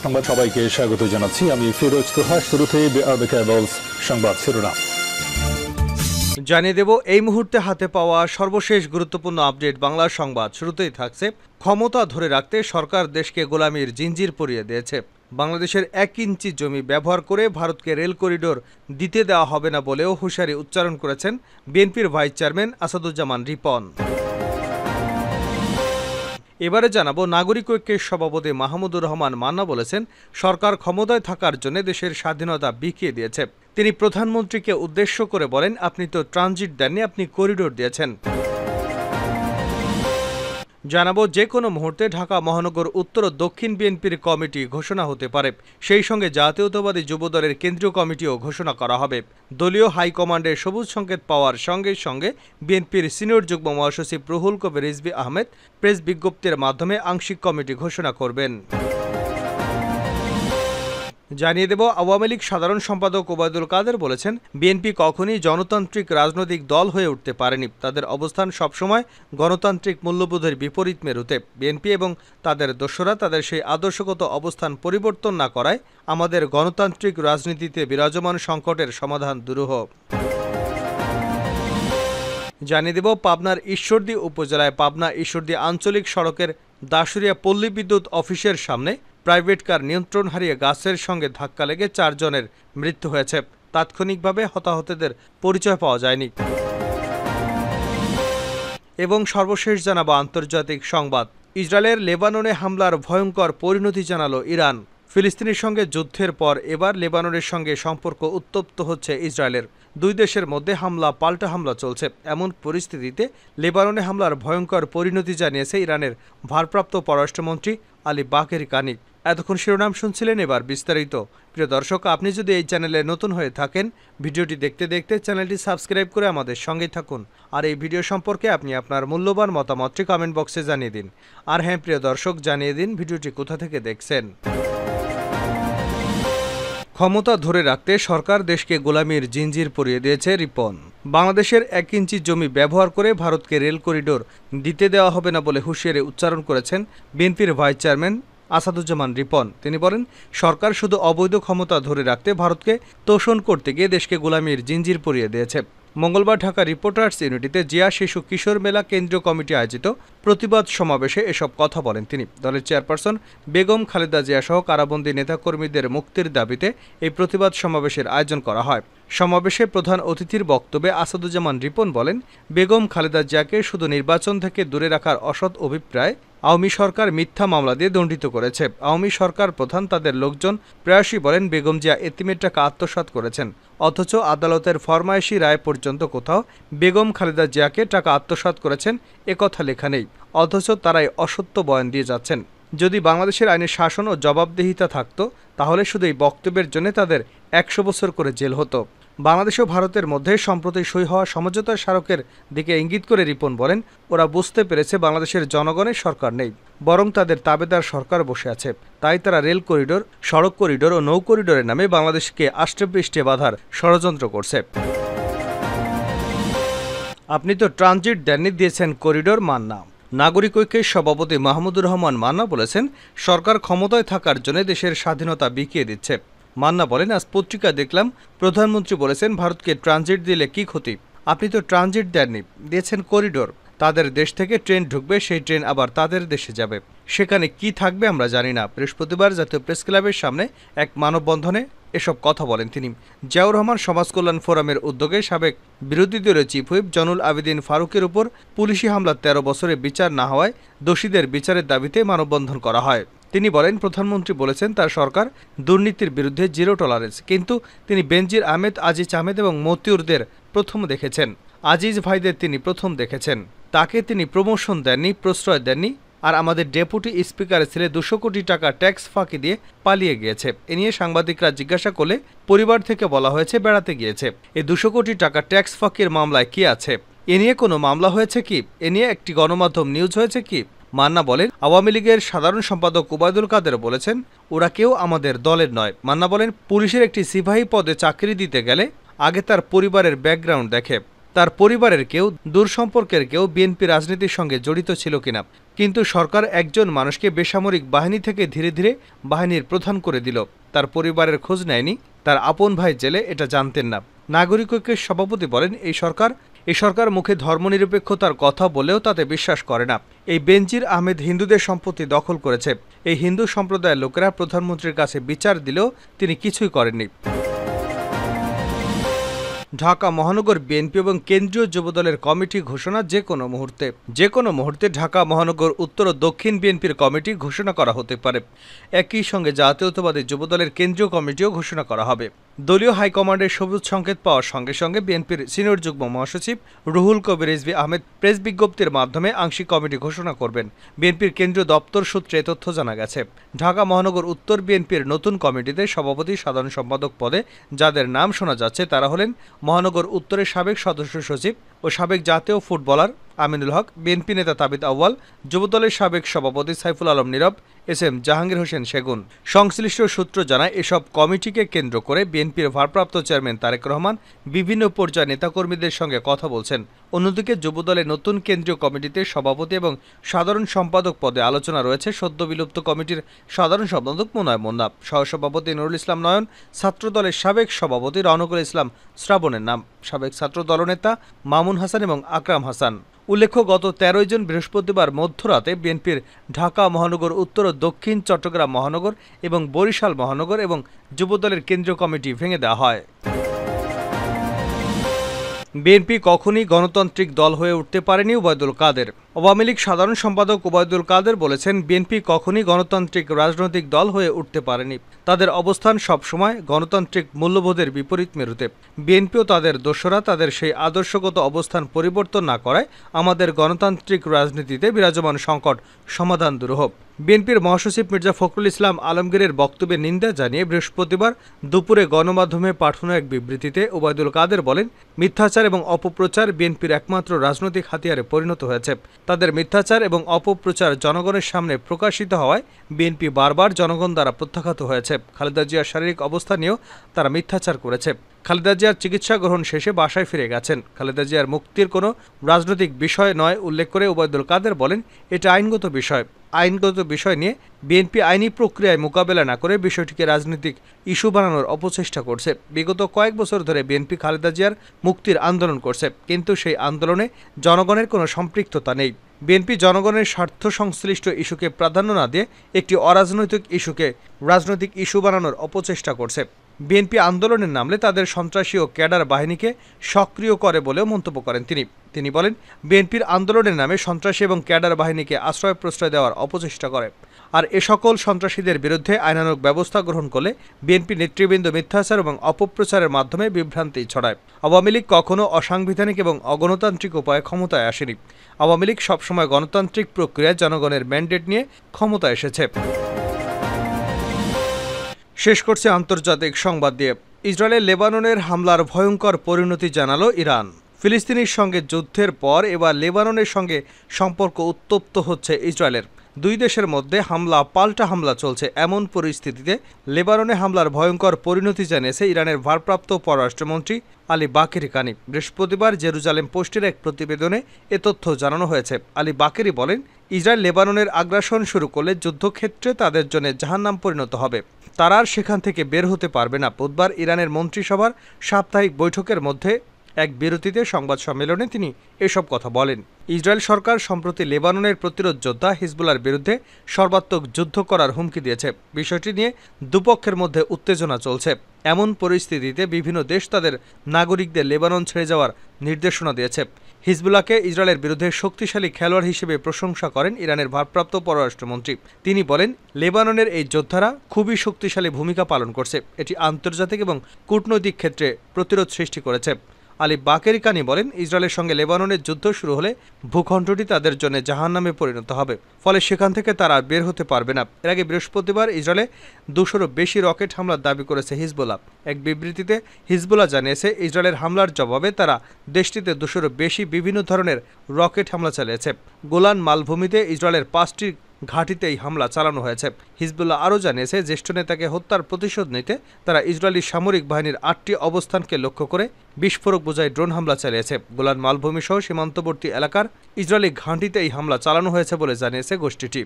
সংবাদ সবাইকে স্বাগত জানাচ্ছি আমি ফিরোজ তোহা। শুরুতে সংবাদ শিরোনাম জানিয়ে দেব এই মুহূর্তে হাতে পাওয়া সর্বশেষ গুরুত্বপূর্ণ আপডেট বাংলা সংবাদ। শুরুতেই থাকছে, ক্ষমতা ধরে রাখতে সরকার দেশকে গোলামির জিঞ্জির পরিয়ে দিয়েছে। বাংলাদেশের 1 ইঞ্চি জমি ব্যবহার করে ভারতকে রেল করিডোর দিতে দেওয়া হবে না বলেও হুঁশিয়ারি উচ্চারণ করেছেন বিএনপির ভাইস চেয়ারম্যান আসাদুজ্জামান রিপন। এবারে জানাবো, নাগরিক ঐক্যের সভাপতি মাহমুদুর রহমান মান্না বলেছেন, সরকার ক্ষমতায় থাকার জন্য দেশের স্বাধীনতা বিকিয়ে দিয়েছে। তিনি প্রধানমন্ত্রীকে উদ্দেশ্য করে বলেন, আপনি তো ট্রানজিট দেননি, আপনি করিডোর দিয়েছেন। জানাবো, যে কোনো মুহূর্তে ঢাকা মহানগর উত্তর ও দক্ষিণ বিএনপির কমিটি ঘোষণা হতে পারে। সেই সঙ্গে জাতীয়তাবাদী যুবদলের কেন্দ্রীয় কমিটিও ঘোষণা করা হবে। দলীয় হাইকমান্ডের সবুজ সংকেত পাওয়ার সঙ্গে সঙ্গে বিএনপির সিনিয়র যুগ্ম মহাসচিব রুহুল কবির রিজভী আহমেদ প্রেস বিজ্ঞপ্তির মাধ্যমে আংশিক কমিটি ঘোষণা করবেন। জানিয়ে দেব, আওয়ামী লীগ সাধারণ সম্পাদক ওবায়দুল কাদের বলেছেন, বিএনপি কখনই গণতান্ত্রিক রাজনৈতিক দল হয়ে উঠতে পারেনি। তাদের অবস্থান সবসময় গণতান্ত্রিক মূল্যবোধের বিপরীত মেরুতে। বিএনপি এবং তাদের দোসররা তাদের সেই আদর্শগত অবস্থান পরিবর্তন না করায় আমাদের গণতান্ত্রিক রাজনীতিতে বিরাজমান সংকটের সমাধান দুরূহ। জানিয়ে দেব, পাবনার ঈশ্বরদী উপজেলায় পাবনা ঈশ্বরদী আঞ্চলিক সড়কের দাসুরিয়া পল্লী বিদ্যুৎ অফিসের সামনে প্রাইভেট কার নিয়ন্ত্রণ হারিয়ে গাছের সঙ্গে ধাক্কা লেগে 4 জনের মৃত্যু হয়েছে। তাৎক্ষণিকভাবে হতাহতদের পরিচয় পাওয়া যায়নি। এবং সর্বশেষ জানাবো আন্তর্জাতিক সংবাদ, ইসরায়েলের লেবাননে হামলার ভয়ঙ্কর পরিণতি জানালো ইরান। ফিলিস্তিনের সঙ্গে যুদ্ধের পর এবার লেবাননের সঙ্গে সম্পর্ক উত্তপ্ত হচ্ছে ইসরায়েলের। দুই দেশের মধ্যে হামলা পাল্টা হামলা চলছে। এমন পরিস্থিতিতে লেবাননে হামলার ভয়ঙ্কর পরিণতি জানিয়েছে ইরানের ভারপ্রাপ্ত পররাষ্ট্রমন্ত্রী আলী বাকেরি কানি। এতক্ষণ শিরোনাম শুনছিলেন, এবার বিস্তারিত। প্রিয় দর্শক, আপনি যদি এই চ্যানেলে নতুন হয়ে থাকেন, ভিডিওটি দেখতে দেখতে চ্যানেলটি সাবস্ক্রাইব করে আমাদের সঙ্গেই থাকুন। আর এই ভিডিও সম্পর্কে আপনি আপনার মূল্যবান মতামতটি কমেন্ট বক্সে জানিয়ে দিন। আর হ্যাঁ প্রিয় দর্শক, জানিয়ে দিন ভিডিওটি কোথা থেকে দেখছেন। ক্ষমতা ধরে রাখতে সরকার দেশকে গোলামির জিঞ্জির পরিয়ে দিয়েছে রিপন। বাংলাদেশের 1 ইঞ্চি জমি ব্যবহার করে ভারতকে রেল করিডোর দিতে দেওয়া হবে না বলে হুঁশিয়ারি উচ্চারণ করেছেন বিএনপির ভাইস চেয়ারম্যান আসাদুজ্জামান রিপন। তিনি বলেন, সরকার শুধু অবৈধ ক্ষমতা ধরে রাখতে ভারতকে তোষণ করতে গিয়ে দেশকে গোলামির জিঞ্জির পরিয়ে দিয়েছে। মঙ্গলবার ঢাকা রিপোর্টার্স ইউনিটিতে জিয়া শিশু কিশোর মেলা কেন্দ্রীয় কমিটি আয়োজিত প্রতিবাদ সমাবেশে এসব কথা বলেন তিনি। দলের চেয়ারপারসন বেগম খালেদা জিয়া সহ কারাবন্দী নেতাকর্মীদের মুক্তির দাবিতে এই প্রতিবাদ সমাবেশের আয়োজন করা হয়। সমাবেশে প্রধান অতিথির বক্তব্যে আসাদুজ্জামান রিপন বলেন, বেগম খালেদা জিয়াকে শুধু নির্বাচন থেকে দূরে রাখার অসৎ অভিপ্রায় আওয়ামী সরকার মিথ্যা মামলা দিয়ে দণ্ডিত করেছে। আওয়ামী সরকার প্রধান তাদের লোকজন প্রায়শই বলেন, বেগম জিয়া এতিমের টাকা আত্মসাৎ করেছেন, অথচ আদালতের ফরমায়েশি রায় পর্যন্ত কোথাও বেগম খালেদা জিয়াকে টাকা আত্মসাৎ করেছেন একথা লেখা নেই। অথচ তারাই অসত্য বয়ান দিয়ে যাচ্ছেন। যদি বাংলাদেশের আইনের শাসন ও জবাবদিহিতা থাকতো, তাহলে শুধু এই বক্তব্যের জন্য তাদের 100 বছর করে জেল হতো। বাংলাদেশ ও ভারতের মধ্যে সম্প্রতি সই হওয়া সমঝোতা স্মারকের দিকে ইঙ্গিত করে রিপন বলেন, ওরা বুঝতে পেরেছে বাংলাদেশের জনগণের সরকার নেই, বরং তাদের তাবেদার সরকার বসে আছে। তাই তারা রেল করিডোর, সড়ক করিডোর ও নৌ করিডোরের নামে বাংলাদেশকে আষ্টেপৃষ্ঠে বাঁধার ষড়যন্ত্র করছে। আপনি তো ট্রানজিট দেননি, দিয়েছেন করিডোর। মান্না। নাগরিক ঐক্যের সভাপতি মাহমুদুর রহমান মান্না বলেছেন, সরকার ক্ষমতায় থাকার জন্য দেশের স্বাধীনতা বিকিয়ে দিচ্ছে। মান্না বলেন, আজ পত্রিকা দেখলাম প্রধানমন্ত্রী বলেছেন ভারতকে ট্রানজিট দিলে কি ক্ষতি। আপনি তো ট্রানজিট দেননি, দিয়েছেন করিডোর। তাদের দেশ থেকে ট্রেন ঢুকবে, সেই ট্রেন আবার তাদের দেশে যাবে, সেখানে কি থাকবে আমরা জানি না। বৃহস্পতিবার জাতীয় প্রেস ক্লাবের সামনে এক মানববন্ধনে এসব কথা বলেন তিনি। জিয়াউর রহমান সমাজ কল্যাণ ফোরামের উদ্যোগে সাবেক বিরোধী দলীয় চিফ হুইপ জয়নুল আবেদিন ফারুকের উপর পুলিশি হামলা 13 বছরে বিচার না হওয়ায় দোষীদের বিচারের দাবিতে মানববন্ধন করা হয়। তিনি বলেন, প্রধানমন্ত্রী বলেছেন তার সরকার দুর্নীতির বিরুদ্ধে জিরো টলারেন্স, কিন্তু তিনি বেনজির আহমেদ, আজিজ আহমেদ এবং মতিউরদের প্রথম দেখেছেন। আজিজ ভাইদের তিনি প্রথম দেখেছেন। তাকে তিনি প্রমোশন দেননি, প্রশ্রয় দেননি। আর আমাদের ডেপুটি স্পিকারের ছেলে 200 কোটি টাকা ট্যাক্স ফাঁকি দিয়ে পালিয়ে গিয়েছে। এ নিয়ে সাংবাদিকরা জিজ্ঞাসা করলে পরিবার থেকে বলা হয়েছে বেড়াতে গিয়েছে। এই 200 কোটি টাকা ট্যাক্স ফাঁকির মামলায় কি আছে? এ নিয়ে কোনো মামলা হয়েছে কি? এ নিয়ে একটি গণমাধ্যম নিউজ হয়েছে কি? মান্না বলেন, আওয়ামী লীগের সাধারণ সম্পাদক ওবায়দুল কাদের বলেছেন, ওরা কেউ আমাদের দলের নয়। মান্না বলেন, পুলিশের একটি সিপাহী পদে চাকরি দিতে গেলে আগে তার পরিবারের ব্যাকগ্রাউন্ড দেখে। তার পরিবারের কেউ, দূর সম্পর্কের কেউ বিএনপি রাজনীতির সঙ্গে জড়িত ছিল কিনা। কিন্তু সরকার একজন মানুষকে বেসামরিক বাহিনী থেকে ধীরে ধীরে বাহিনীর প্রধান করে দিল। তার পরিবারের খোঁজ নেয়নি, তার আপন ভাই জেলে, এটা জানতেন না। নাগরিক ঐক্যের সভাপতি বলেন, এই সরকার মুখে ধর্মনিরপেক্ষতার কথা বলেও তাতে বিশ্বাস করে না। এই বেনজির আহমেদ হিন্দুদের সম্পত্তি দখল করেছে। এই হিন্দু সম্প্রদায়ের লোকেরা প্রধানমন্ত্রীর কাছে বিচার দিলেও তিনি কিছুই করেননি। ঢাকা মহানগর বিএনপি এবং কেন্দ্রীয় যুবদলের কমিটি ঘোষণা যে কোনো মুহূর্তে ঢাকা মহানগর উত্তর ও দক্ষিণ বিএনপির কমিটি ঘোষণা করা হতে পারে। একই সঙ্গে জাতীয়তাবাদী যুবদলের কেন্দ্রীয় কমিটিও ঘোষণা করা হবে। দলীয় হাইকমান্ডের সবুজ সংকেত পাওয়ার সঙ্গে সঙ্গে বিএনপির সিনিয়র যুগ্ম মহাসচিব রুহুল কবির রিজভী আহমেদ প্রেস বিজ্ঞপ্তির মাধ্যমে আংশিক কমিটি ঘোষণা করবেন। বিএনপির কেন্দ্রীয় দপ্তর সূত্রে তথ্য জানা গেছে। ঢাকা মহানগর উত্তর বিএনপির নতুন কমিটিতে সভাপতি, সাধারণ সম্পাদক পদে যাদের নাম শোনা যাচ্ছে তারা হলেন মহানগর উত্তরের সাবেক সদস্য সচিব ও সাবেক জাতীয় ফুটবলার আমিনুল হক, বিএনপি নেতা তাবিদ আউয়াল, যুবদলের সাবেক সভাপতি সাইফুল আলম নীরব, এসএম জাহাঙ্গীর হোসেন সেগুন। সংশ্লিষ্ট সূত্র জানায়, এসব কমিটিকে কেন্দ্র করে বিএনপির ভারপ্রাপ্ত চেয়ারম্যান তারেক রহমান বিভিন্ন পর্যায়ে নেতাকর্মীদের সঙ্গে কথা বলছেন। অন্যদিকে যুবদলের নতুন কেন্দ্রীয় কমিটিতে সভাপতি এবং সাধারণ সম্পাদক পদে আলোচনা রয়েছে সদ্য বিলুপ্ত কমিটির সাধারণ সম্পাদক মুনয় মোন্নাফ, সহসভাপতি নুরুল ইসলাম নয়ন, ছাত্রদলের সাবেক সভাপতি রওনকুল ইসলাম শ্রাবণের নাম, সাবেক ছাত্র দলনেতা মামুন হাসান এবং আকরাম হাসান। উল্লেখ্য, গত 13 জন বৃহস্পতিবার মধ্যরাতে বিএনপির ঢাকা মহানগর উত্তর ও দক্ষিণ চট্টগ্রাম মহানগর এবং বরিশাল মহানগর এবং যুবদলের কেন্দ্রীয় কমিটি ভেঙে দেওয়া হয়। বিএনপি কখনই গণতান্ত্রিক দল হয়ে উঠতে পারেনি ওবায়দুল কাদের। আওয়ামী লীগ সাধারণ সম্পাদক ওবায়দুল কাদের বলেছেন, বিএনপি কখনই গণতান্ত্রিক রাজনৈতিক দল হয়ে উঠতে পারেনি। তাদের অবস্থান সবসময় গণতান্ত্রিক মূল্যবোধের বিপরীত মেরুতে। বিএনপিও তাদের দোসরা তাদের সেই আদর্শগত অবস্থান পরিবর্তন না করায় আমাদের গণতান্ত্রিক রাজনীতিতে বিরাজমান সংকট সমাধান দুরূহ। বিএনপির মহাসচিব মির্জা ফখরুল ইসলাম আলমগীরের বক্তব্যে নিন্দা জানিয়ে বৃহস্পতিবার দুপুরে গণমাধ্যমে পাঠানো এক বিবৃতিতে ওবায়দুল কাদের বলেন, মিথ্যাচার এবং অপপ্রচার বিএনপির একমাত্র রাজনৈতিক হাতিয়ারে পরিণত হয়েছে। তাদের মিথ্যাচার এবং অপপ্রচার জনগণের সামনে প্রকাশিত হওয়ায় বিএনপি বারবার জনগণ দ্বারা প্রত্যাখ্যাত হয়েছে। খালেদা জিয়ার শারীরিক অবস্থা নিয়েও তারা মিথ্যাচার করেছে। খালেদা জিয়ার চিকিৎসা গ্রহণ শেষে বাসায় ফিরে গেছেন। খালেদা জিয়ার মুক্তির কোনো রাজনৈতিক বিষয় নয় উল্লেখ করে ওবায়দুল কাদের বলেন, এটা আইনগত বিষয়। আইনগত বিষয় নিয়ে বিএনপি আইনি প্রক্রিয়ায় মোকাবেলা না করে বিষয়টিকে রাজনৈতিক ইস্যু বানানোর অপচেষ্টা করছে। বিগত কয়েক বছর ধরে বিএনপি খালেদা জিয়ার মুক্তির আন্দোলন করছে, কিন্তু সেই আন্দোলনে জনগণের কোনো সম্পৃক্ততা নেই। বিএনপি জনগণের স্বার্থ সংশ্লিষ্ট ইস্যুকে প্রাধান্য না দিয়ে একটি অরাজনৈতিক ইস্যুকে রাজনৈতিক ইস্যু বানানোর অপচেষ্টা করছে। বিএনপি আন্দোলনের নামলে তাদের সন্ত্রাসী ও ক্যাডার বাহিনীকে সক্রিয় করে বলেও মন্তব্য করেন তিনি বলেন, বিএনপির আন্দোলনের নামে সন্ত্রাসী এবং ক্যাডার বাহিনীকে আশ্রয় প্রশ্রয় দেওয়ার অপচেষ্টা করে। আর এ সকল সন্ত্রাসীদের বিরুদ্ধে আইনানুগ ব্যবস্থা গ্রহণ করলে বিএনপি নেতৃবৃন্দ মিথ্যাচার এবং অপপ্রচারের মাধ্যমে বিভ্রান্তি ছড়ায়। আওয়ামী লীগ কখনও অসাংবিধানিক এবং অগণতান্ত্রিক উপায়ে ক্ষমতায় আসেনি। আওয়ামী লীগ সবসময় গণতান্ত্রিক প্রক্রিয়ায় জনগণের ম্যান্ডেট নিয়ে ক্ষমতায় এসেছে। শেষ করছে আন্তর্জাতিক সংবাদ দিয়ে। ইসরায়েলের লেবাননের হামলার ভয়ঙ্কর পরিণতি জানালো ইরান। ফিলিস্তিনের সঙ্গে যুদ্ধের পর এবার লেবাননের সঙ্গে সম্পর্ক উত্তপ্ত হচ্ছে ইসরায়েলের। দুই দেশের মধ্যে পাল্টা হামলা চলছে। এমন পরিস্থিতিতে লেবাননে হামলার ভয়ঙ্কর পরিণতি জানিয়েছে ইরানের ভারপ্রাপ্ত পররাষ্ট্রমন্ত্রী আলী বাকেরি কানি। বৃহস্পতিবার জেরুজালেম পোস্টের এক প্রতিবেদনে এ তথ্য জানানো হয়েছে। আলী বাকেরি বলেন, ইসরায়েল লেবাননের আগ্রাসন শুরু করলে যুদ্ধক্ষেত্রে তাদের জন্য জাহান্নাম পরিণত হবে। তারা আর সেখান থেকে বের হতে পারবে না। বুধবার ইরানের মন্ত্রিসভার সাপ্তাহিক বৈঠকের মধ্যে এক বিরতিতে সংবাদ সম্মেলনে তিনি এসব কথা বলেন। ইসরায়েল সরকার সম্প্রতি লেবাননের প্রতিরোধ যোদ্ধা হিজবুল্লাহর বিরুদ্ধে সর্বাত্মক যুদ্ধ করার হুমকি দিয়েছে। বিষয়টি নিয়ে দুপক্ষের মধ্যে উত্তেজনা চলছে। এমন পরিস্থিতিতে বিভিন্ন দেশ তাদের নাগরিকদের লেবানন ছেড়ে যাওয়ার নির্দেশনা দিয়েছে। হিজবুল্লাহকে ইসরায়েলের বিরুদ্ধে শক্তিশালী খেলোয়াড় হিসেবে প্রশংসা করেন ইরানের ভারপ্রাপ্ত পররাষ্ট্রমন্ত্রী। তিনি বলেন, লেবাননের এই যোদ্ধারা খুবই শক্তিশালী ভূমিকা পালন করছে। এটি আন্তর্জাতিক এবং কূটনৈতিক ক্ষেত্রে প্রতিরোধ সৃষ্টি করেছে। আলী বাকেরি কানি বলেন, ইসরায়েলের সঙ্গে লেবাননের যুদ্ধ শুরু হলে ভূখণ্ডটি তাদের জন্য জাহান্নামে পরিণত হবে, ফলে সেখান থেকে তারা বের হতে পারবে না। এর আগে বৃহস্পতিবার ইসরায়েলে 200-রও বেশি রকেট হামলার দাবি করেছে হিজবুল্লাহ। এক বিবৃতিতে হিজবুল্লাহ জানিয়েছে, ইসরায়েলের হামলার জবাবে তারা দেশটিতে 200-রও বেশি বিভিন্ন ধরনের রকেট হামলা চালিয়েছে। গোলান মালভূমিতে ইসরায়েলের 5টি ঘাঁটিতে এই হামলা চালানো হয়েছে। হিজবুল্লাহ আরও জানিয়েছে, জ্যেষ্ঠ নেতাকে হত্যার প্রতিশোধ নিতে তারা ইসরায়েলি সামরিক বাহিনীর 8টি অবস্থানকে লক্ষ্য করে বিস্ফোরক বোঝাই ড্রোন হামলা চালিয়েছে। গোলান মালভূমি সহ সীমান্তবর্তী এলাকার ইসরায়েলি ঘাঁটিতে এই হামলা চালানো হয়েছে বলে জানিয়েছে গোষ্ঠীটি।